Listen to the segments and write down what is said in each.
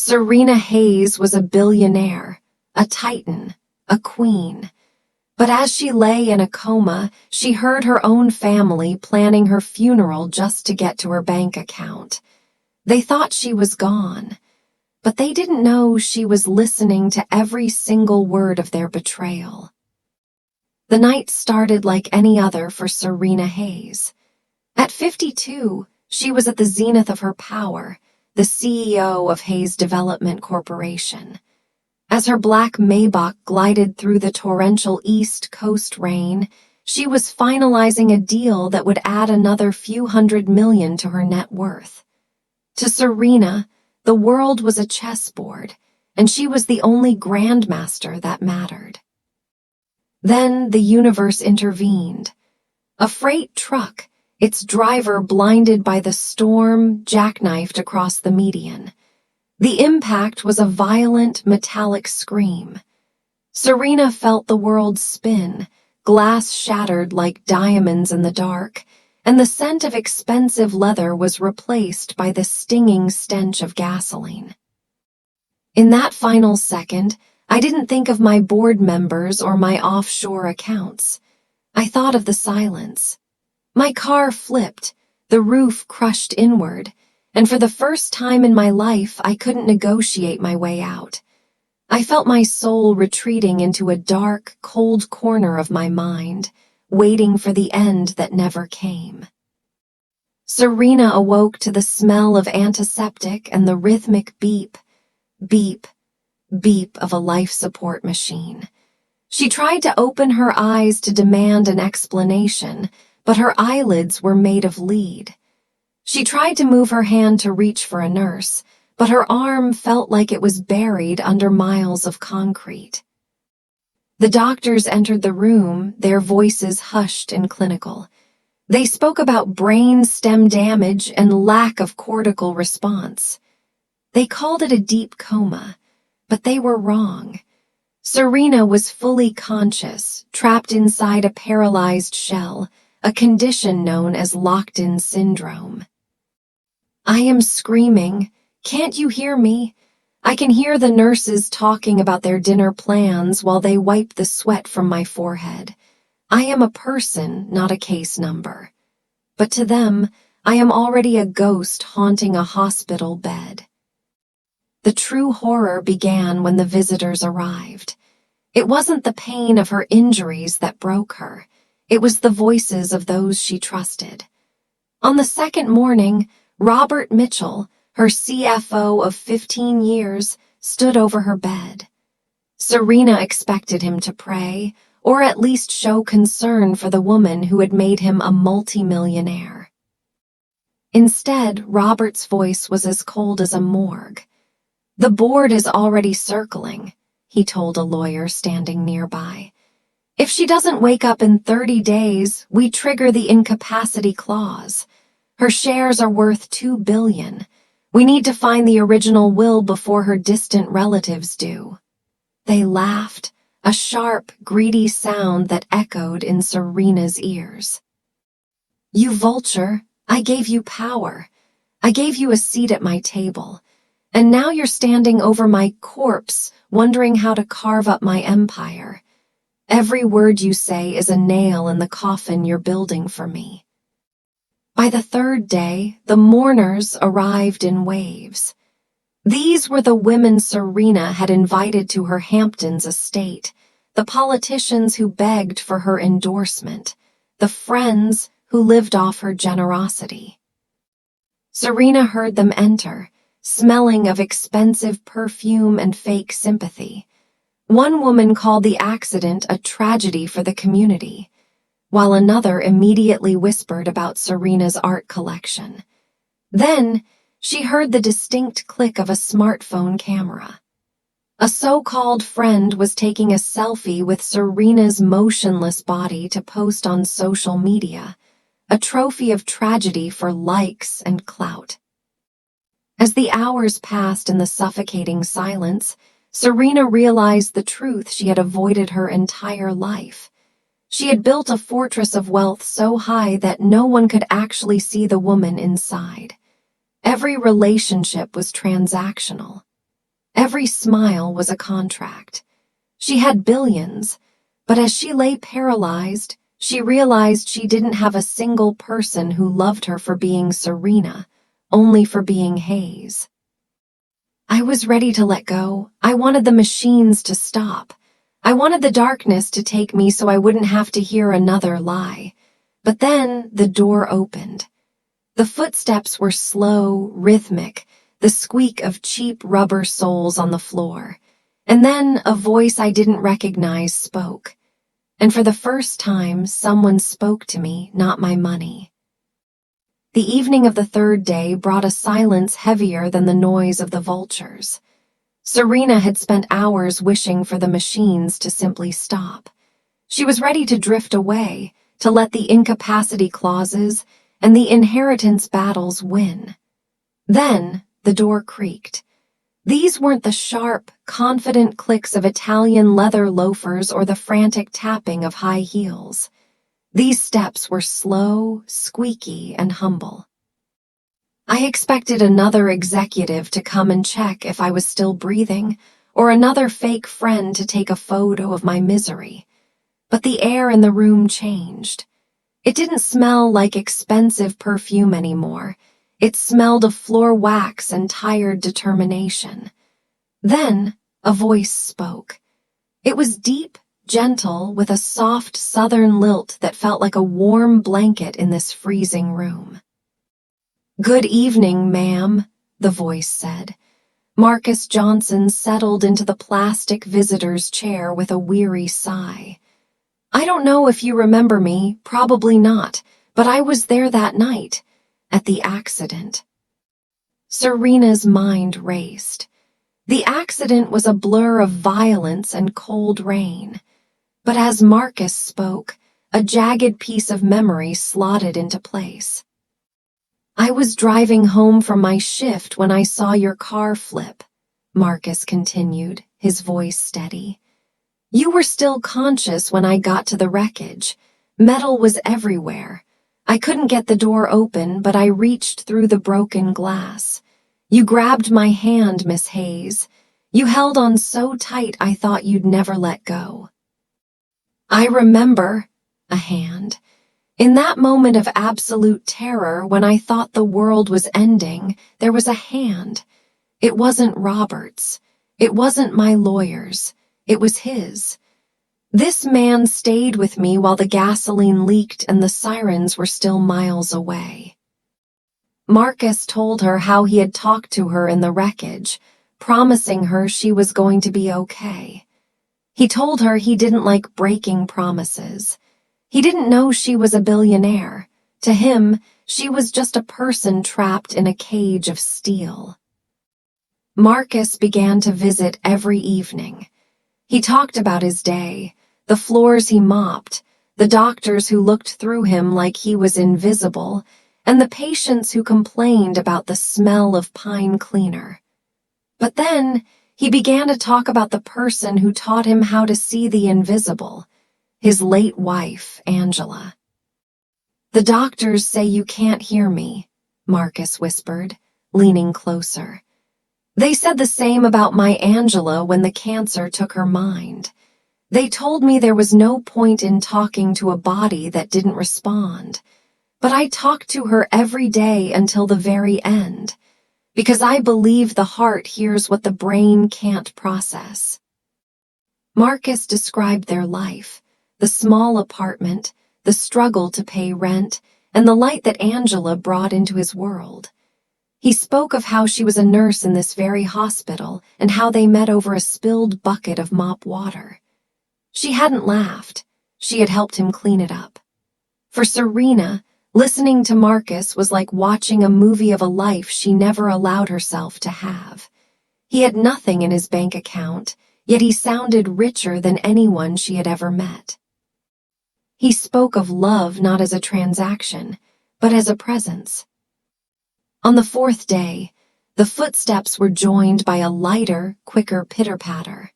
Serena Hayes was a billionaire, a titan, a queen. But as she lay in a coma, she heard her own family planning her funeral just to get to her bank account. They thought she was gone, but they didn't know she was listening to every single word of their betrayal. The night started like any other for Serena Hayes. At 52, she was at the zenith of her power, the CEO of Hayes Development Corporation. As her black Maybach glided through the torrential East Coast rain, she was finalizing a deal that would add another few $100 million to her net worth. To Serena, the world was a chessboard, and she was the only grandmaster that mattered. Then the universe intervened. A freight truck, its driver blinded by the storm, jackknifed across the median. The impact was a violent, metallic scream. Serena felt the world spin, glass shattered like diamonds in the dark, and the scent of expensive leather was replaced by the stinging stench of gasoline. In that final second, I didn't think of my board members or my offshore accounts. I thought of the silence. My car flipped, the roof crushed inward, and for the first time in my life, I couldn't negotiate my way out. I felt my soul retreating into a dark, cold corner of my mind, waiting for the end that never came. Serena awoke to the smell of antiseptic and the rhythmic beep, beep, beep of a life support machine. She tried to open her eyes to demand an explanation, but her eyelids were made of lead. She tried to move her hand to reach for a nurse, but her arm felt like it was buried under miles of concrete. The doctors entered the room, their voices hushed and clinical. They spoke about brain stem damage and lack of cortical response. They called it a deep coma, but they were wrong. Serena was fully conscious, trapped inside a paralyzed shell, a condition known as locked-in syndrome. I am screaming. Can't you hear me? I can hear the nurses talking about their dinner plans while they wipe the sweat from my forehead. I am a person, not a case number. But to them, I am already a ghost haunting a hospital bed. The true horror began when the visitors arrived. It wasn't the pain of her injuries that broke her. It was the voices of those she trusted. On the second morning, Robert Mitchell, her CFO of 15 years, stood over her bed. Serena expected him to pray, or at least show concern for the woman who had made him a multimillionaire. Instead, Robert's voice was as cold as a morgue. "The board is already circling," he told a lawyer standing nearby. "If she doesn't wake up in 30 days, we trigger the incapacity clause. Her shares are worth $2 billion. We need to find the original will before her distant relatives do." They laughed, a sharp, greedy sound that echoed in Serena's ears. "You vulture, I gave you power. I gave you a seat at my table. And now you're standing over my corpse, wondering how to carve up my empire. Every word you say is a nail in the coffin you're building for me." By the third day, the mourners arrived in waves. These were the women Serena had invited to her Hamptons estate, the politicians who begged for her endorsement, the friends who lived off her generosity. Serena heard them enter, smelling of expensive perfume and fake sympathy. One woman called the accident a tragedy for the community, while another immediately whispered about Serena's art collection. Then, she heard the distinct click of a smartphone camera. A so-called friend was taking a selfie with Serena's motionless body to post on social media, a trophy of tragedy for likes and clout. As the hours passed in the suffocating silence, Serena realized the truth she had avoided her entire life. She had built a fortress of wealth so high that no one could actually see the woman inside. Every relationship was transactional. Every smile was a contract. She had billions, but as she lay paralyzed, she realized she didn't have a single person who loved her for being Serena, only for being Hayes. I was ready to let go. I wanted the machines to stop. I wanted the darkness to take me so I wouldn't have to hear another lie. But then the door opened. The footsteps were slow, rhythmic, the squeak of cheap rubber soles on the floor. And then a voice I didn't recognize spoke. And for the first time, someone spoke to me, not my money. The evening of the third day brought a silence heavier than the noise of the vultures. Serena had spent hours wishing for the machines to simply stop. She was ready to drift away, to let the incapacity clauses and the inheritance battles win. Then the door creaked. These weren't the sharp, confident clicks of Italian leather loafers or the frantic tapping of high heels. These steps were slow, squeaky, and humble. I expected another executive to come and check if I was still breathing, or another fake friend to take a photo of my misery. But the air in the room changed. It didn't smell like expensive perfume anymore. It smelled of floor wax and tired determination. Then a voice spoke. It was deep, gentle, with a soft southern lilt that felt like a warm blanket in this freezing room. "Good evening, ma'am," the voice said. Marcus Johnson settled into the plastic visitor's chair with a weary sigh. "I don't know if you remember me, probably not, but I was there that night, at the accident." Serena's mind raced. The accident was a blur of violence and cold rain. But as Marcus spoke, a jagged piece of memory slotted into place. "I was driving home from my shift when I saw your car flip," Marcus continued, his voice steady. "You were still conscious when I got to the wreckage. Metal was everywhere. I couldn't get the door open, but I reached through the broken glass. You grabbed my hand, Miss Hayes. You held on so tight I thought you'd never let go." I remember, a hand. In that moment of absolute terror, when I thought the world was ending, there was a hand. It wasn't Robert's. It wasn't my lawyer's. It was his. This man stayed with me while the gasoline leaked and the sirens were still miles away. Marcus told her how he had talked to her in the wreckage, promising her she was going to be okay. He told her he didn't like breaking promises. He didn't know she was a billionaire. To him, she was just a person trapped in a cage of steel. Marcus began to visit every evening. He talked about his day, the floors he mopped, the doctors who looked through him like he was invisible, and the patients who complained about the smell of pine cleaner. But then, he began to talk about the person who taught him how to see the invisible, his late wife, Angela. "The doctors say you can't hear me," Marcus whispered, leaning closer. "They said the same about my Angela when the cancer took her mind. They told me there was no point in talking to a body that didn't respond. But I talked to her every day until the very end, because I believe the heart hears what the brain can't process." Marcus described their life, the small apartment, the struggle to pay rent, and the light that Angela brought into his world. He spoke of how she was a nurse in this very hospital and how they met over a spilled bucket of mop water. She hadn't laughed. She had helped him clean it up. For Serena, listening to Marcus was like watching a movie of a life she never allowed herself to have. He had nothing in his bank account, yet he sounded richer than anyone she had ever met. He spoke of love not as a transaction, but as a presence. On the fourth day, the footsteps were joined by a lighter, quicker pitter-patter.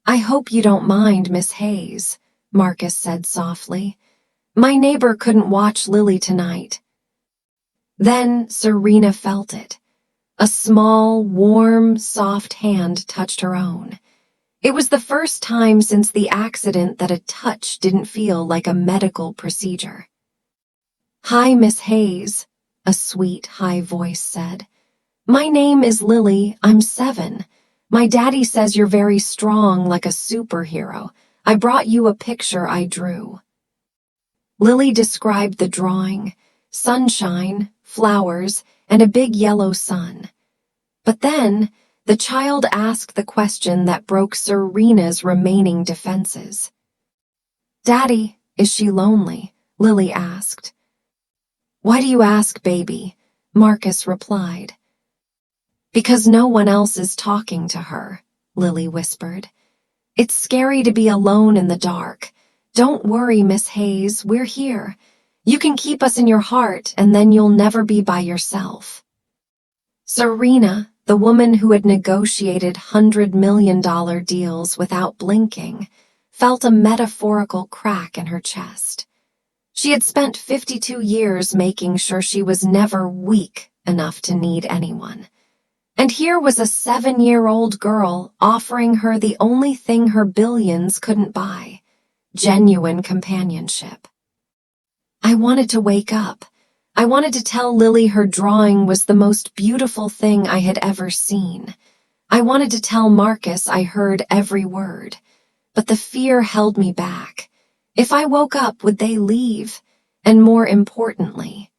"I hope you don't mind, Miss Hayes," Marcus said softly. "My neighbor couldn't watch Lily tonight." Then Serena felt it. A small, warm, soft hand touched her own. It was the first time since the accident that a touch didn't feel like a medical procedure. "Hi, Miss Hayes," a sweet, high voice said. "My name is Lily. I'm 7. My daddy says you're very strong, like a superhero. I brought you a picture I drew." Lily described the drawing: sunshine, flowers, and a big yellow sun. But then, the child asked the question that broke Serena's remaining defenses. "Daddy, is she lonely?" Lily asked. "Why do you ask, baby?" Marcus replied. "Because no one else is talking to her," Lily whispered. "It's scary to be alone in the dark. Don't worry, Miss Hayes, we're here. You can keep us in your heart, and then you'll never be by yourself." Serena, the woman who had negotiated $100 million deals without blinking, felt a metaphorical crack in her chest. She had spent 52 years making sure she was never weak enough to need anyone. And here was a 7-year-old girl offering her the only thing her billions couldn't buy: genuine companionship. I wanted to wake up. I wanted to tell Lily her drawing was the most beautiful thing I had ever seen. I wanted to tell Marcus I heard every word. But the fear held me back. If I woke up, would they leave? And more importantly,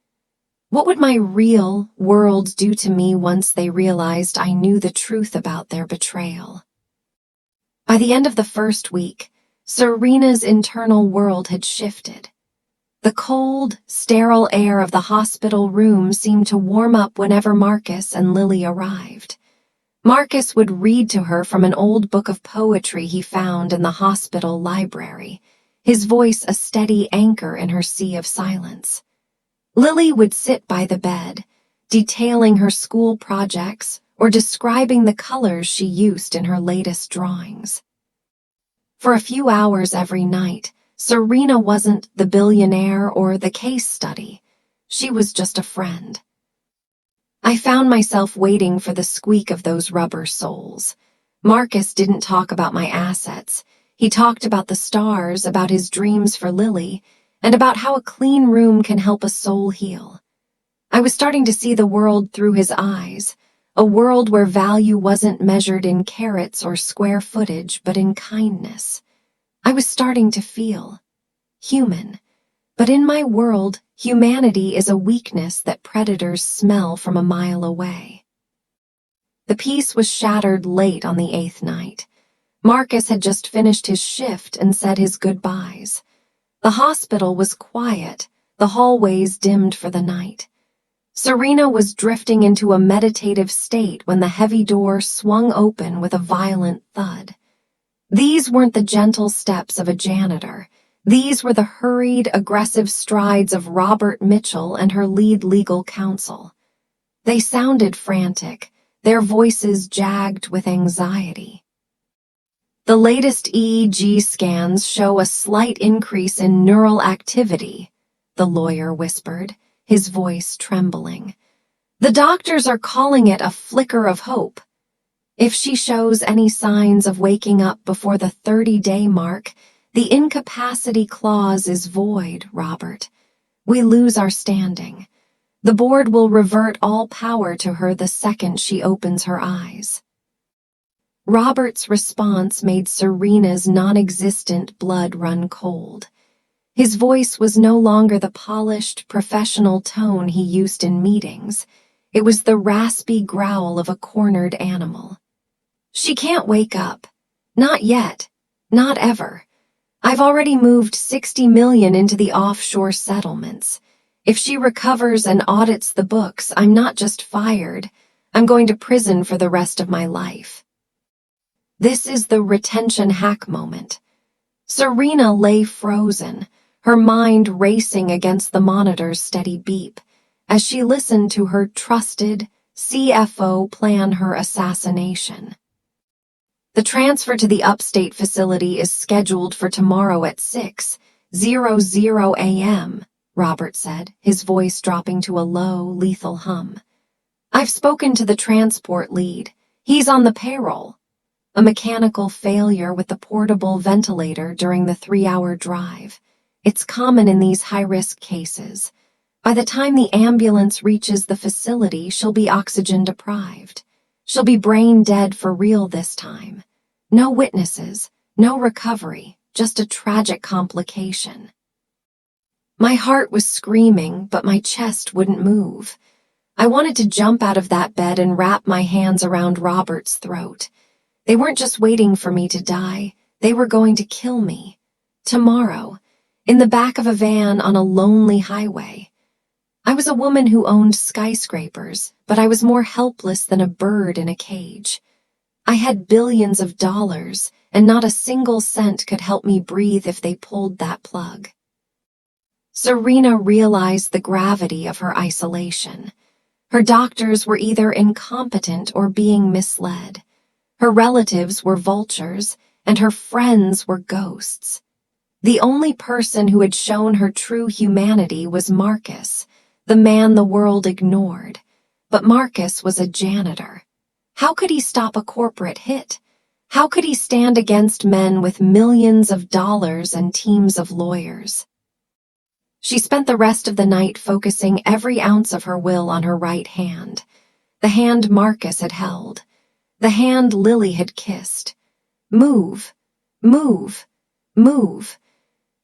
what would my real world do to me once they realized I knew the truth about their betrayal? By the end of the first week, Serena's internal world had shifted. The cold, sterile air of the hospital room seemed to warm up whenever Marcus and Lily arrived. Marcus would read to her from an old book of poetry he found in the hospital library, his voice a steady anchor in her sea of silence. Lily would sit by the bed, detailing her school projects or describing the colors she used in her latest drawings. For a few hours every night, Serena wasn't the billionaire or the case study. She was just a friend. I found myself waiting for the squeak of those rubber soles. Marcus didn't talk about my assets. He talked about the stars, about his dreams for Lily, and about how a clean room can help a soul heal. I was starting to see the world through his eyes, a world where value wasn't measured in carats or square footage, but in kindness. I was starting to feel human. But in my world, humanity is a weakness that predators smell from a mile away. The peace was shattered late on the 8th night. Marcus had just finished his shift and said his goodbyes. The hospital was quiet, the hallways dimmed for the night. Serena was drifting into a meditative state when the heavy door swung open with a violent thud. These weren't the gentle steps of a janitor. These were the hurried, aggressive strides of Robert Mitchell and her lead legal counsel. They sounded frantic, their voices jagged with anxiety. "The latest EEG scans show a slight increase in neural activity," the lawyer whispered, his voice trembling. "The doctors are calling it a flicker of hope. If she shows any signs of waking up before the 30-day mark, the incapacity clause is void, Robert. We lose our standing. The board will revert all power to her the second she opens her eyes." Robert's response made Serena's non-existent blood run cold. His voice was no longer the polished, professional tone he used in meetings. It was the raspy growl of a cornered animal. "She can't wake up. Not yet. Not ever. I've already moved $60 million into the offshore settlements. If she recovers and audits the books, I'm not just fired. I'm going to prison for the rest of my life." This is the retention hack moment. Serena lay frozen, her mind racing against the monitor's steady beep, as she listened to her trusted CFO plan her assassination. "The transfer to the upstate facility is scheduled for tomorrow at 6:00 a.m., Robert said, his voice dropping to a low, lethal hum. I've spoken to the transport lead. He's on the payroll. A mechanical failure with the portable ventilator during the 3-hour drive. It's common in these high-risk cases. By the time the ambulance reaches the facility, she'll be oxygen deprived. She'll be brain dead for real this time. No witnesses, no recovery, just a tragic complication. My heart was screaming, but my chest wouldn't move. I wanted to jump out of that bed and wrap my hands around Robert's throat. They weren't just waiting for me to die, they were going to kill me. Tomorrow, in the back of a van on a lonely highway. I was a woman who owned skyscrapers, but I was more helpless than a bird in a cage. I had billions of dollars, and not a single cent could help me breathe if they pulled that plug. Serena realized the gravity of her isolation. Her doctors were either incompetent or being misled. Her relatives were vultures, and her friends were ghosts. The only person who had shown her true humanity was Marcus, the man the world ignored. But Marcus was a janitor. How could he stop a corporate hit? How could he stand against men with millions of dollars and teams of lawyers? She spent the rest of the night focusing every ounce of her will on her right hand, the hand Marcus had held, the hand Lily had kissed. Move, move, move.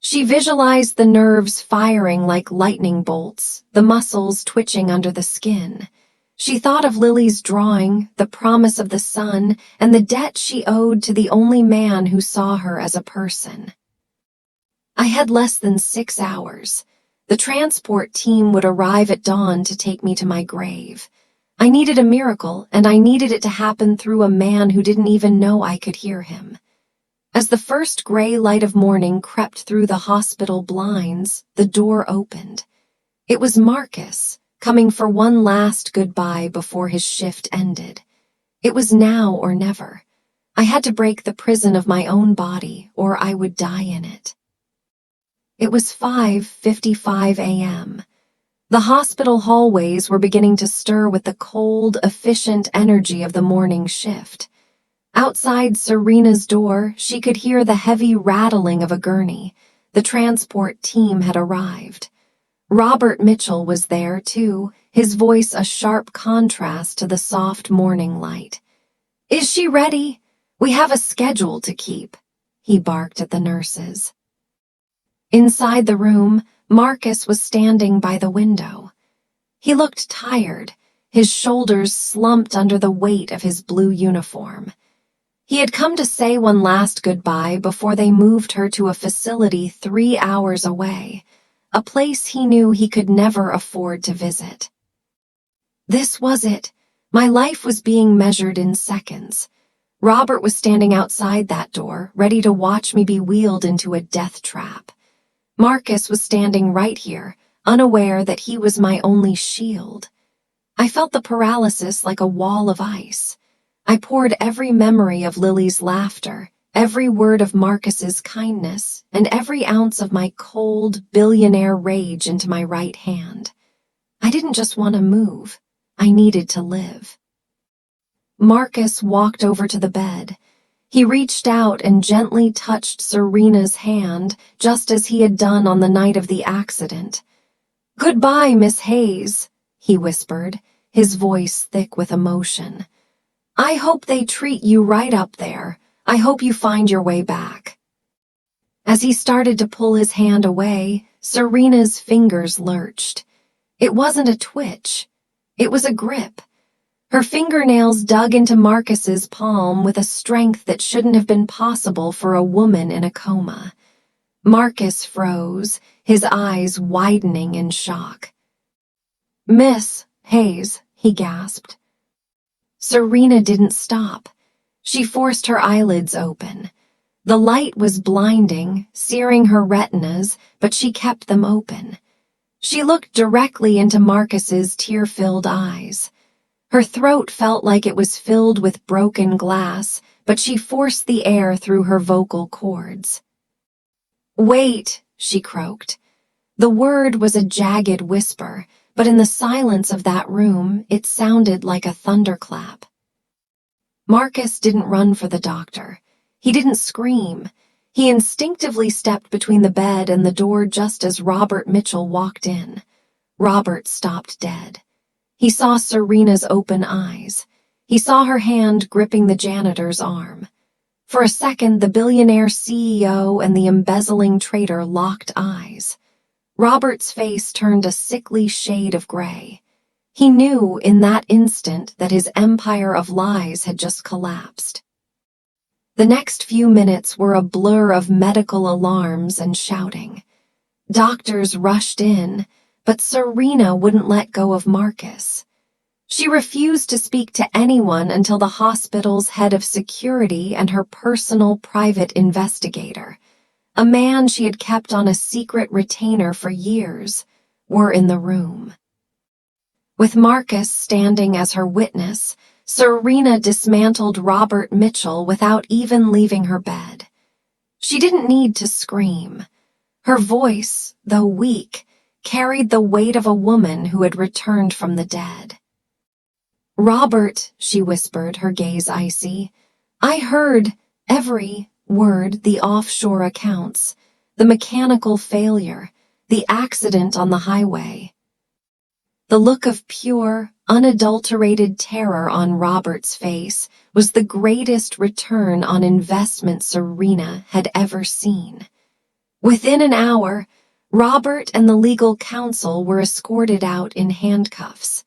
She visualized the nerves firing like lightning bolts, the muscles twitching under the skin. She thought of Lily's drawing, the promise of the sun, and the debt she owed to the only man who saw her as a person. I had less than 6 hours. The transport team would arrive at dawn to take me to my grave. I needed a miracle, and I needed it to happen through a man who didn't even know I could hear him. As the first gray light of morning crept through the hospital blinds, the door opened. It was Marcus, coming for one last goodbye before his shift ended. It was now or never. I had to break the prison of my own body, or I would die in it. It was 5:55 a.m. The hospital hallways were beginning to stir with the cold, efficient energy of the morning shift. Outside Serena's door, she could hear the heavy rattling of a gurney. The transport team had arrived. Robert Mitchell was there, too, his voice a sharp contrast to the soft morning light. "Is she ready? We have a schedule to keep," he barked at the nurses. Inside the room, Marcus was standing by the window. He looked tired, his shoulders slumped under the weight of his blue uniform. He had come to say one last goodbye before they moved her to a facility 3 hours away, a place he knew he could never afford to visit. This was it. My life was being measured in seconds. Robert was standing outside that door, ready to watch me be wheeled into a death trap. Marcus was standing right here, unaware that he was my only shield. I felt the paralysis like a wall of ice. I poured every memory of Lily's laughter, every word of Marcus's kindness, and every ounce of my cold, billionaire rage into my right hand. I didn't just want to move. I needed to live. Marcus walked over to the bed. He reached out and gently touched Serena's hand, just as he had done on the night of the accident. "Goodbye, Miss Hayes," he whispered, his voice thick with emotion. "I hope they treat you right up there. I hope you find your way back." As he started to pull his hand away, Serena's fingers lurched. It wasn't a twitch. It was a grip. Her fingernails dug into Marcus's palm with a strength that shouldn't have been possible for a woman in a coma. Marcus froze, his eyes widening in shock. "Miss Hayes," he gasped. Serena didn't stop. She forced her eyelids open. The light was blinding, searing her retinas, but she kept them open. She looked directly into Marcus's tear-filled eyes. Her throat felt like it was filled with broken glass, but she forced the air through her vocal cords. "Wait," she croaked. The word was a jagged whisper, but in the silence of that room, it sounded like a thunderclap. Marcus didn't run for the doctor. He didn't scream. He instinctively stepped between the bed and the door just as Robert Mitchell walked in. Robert stopped dead. He saw Serena's open eyes. He saw her hand gripping the janitor's arm. For a second, the billionaire CEO and the embezzling traitor locked eyes. Robert's face turned a sickly shade of gray. He knew in that instant that his empire of lies had just collapsed. The next few minutes were a blur of medical alarms and shouting. Doctors rushed in, but Serena wouldn't let go of Marcus. She refused to speak to anyone until the hospital's head of security and her personal private investigator, a man she had kept on a secret retainer for years, were in the room. With Marcus standing as her witness, Serena dismantled Robert Mitchell without even leaving her bed. She didn't need to scream. Her voice, though weak, carried the weight of a woman who had returned from the dead. "Robert," she whispered, her gaze icy, "I heard every word, the offshore accounts, the mechanical failure, the accident on the highway." The look of pure, unadulterated terror on Robert's face was the greatest return on investment Serena had ever seen. Within an hour, Robert and the legal counsel were escorted out in handcuffs.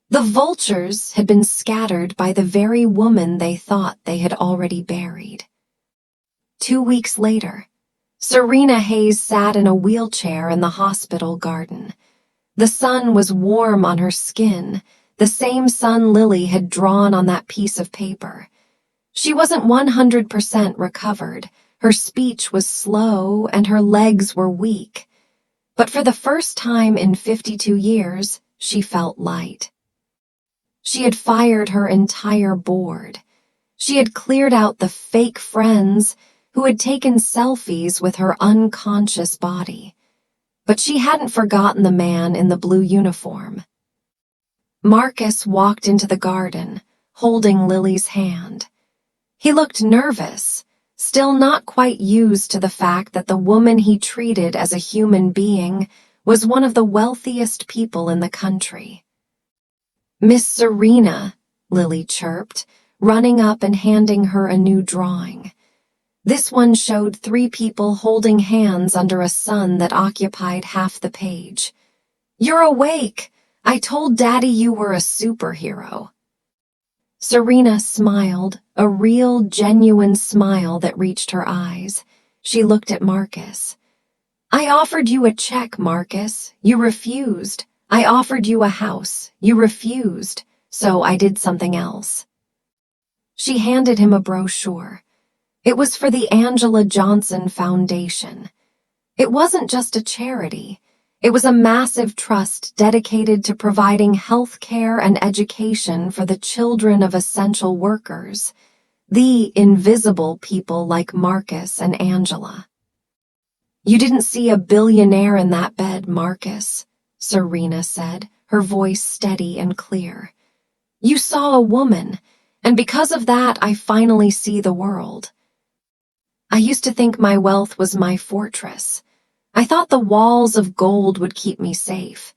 The vultures had been scattered by the very woman they thought they had already buried. 2 weeks later, Serena Hayes sat in a wheelchair in the hospital garden. The sun was warm on her skin, the same sun Lily had drawn on that piece of paper. She wasn't 100% recovered. Her speech was slow and her legs were weak. But for the first time in 52 years, she felt light. She had fired her entire board. She had cleared out the fake friends who had taken selfies with her unconscious body. But she hadn't forgotten the man in the blue uniform. Marcus walked into the garden, holding Lily's hand. He looked nervous, still not quite used to the fact that the woman he treated as a human being was one of the wealthiest people in the country. "Miss Serena," Lily chirped, running up and handing her a new drawing. This one showed 3 people holding hands under a sun that occupied half the page. "You're awake! I told Daddy you were a superhero." Serena smiled, a real, genuine smile that reached her eyes. She looked at Marcus. "I offered you a check, Marcus. You refused. I offered you a house. You refused. So I did something else." She handed him a brochure. It was for the Angela Johnson Foundation. It wasn't just a charity. It was a massive trust dedicated to providing health care and education for the children of essential workers, the invisible people like Marcus and Angela. "You didn't see a billionaire in that bed, Marcus," Serena said, her voice steady and clear. "You saw a woman, and because of that I finally see the world. I used to think my wealth was my fortress. I thought the walls of gold would keep me safe.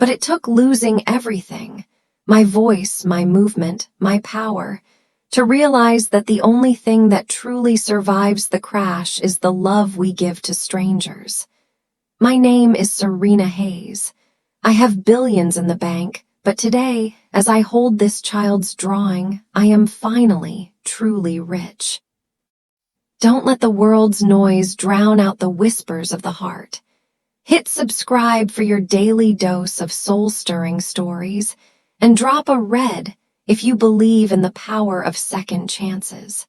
But it took losing everything, my voice, my movement, my power, to realize that the only thing that truly survives the crash is the love we give to strangers. My name is Serena Hayes. I have billions in the bank, but today, as I hold this child's drawing, I am finally, truly rich. Don't let the world's noise drown out the whispers of the heart. Hit subscribe for your daily dose of soul-stirring stories, and drop a red if you believe in the power of second chances.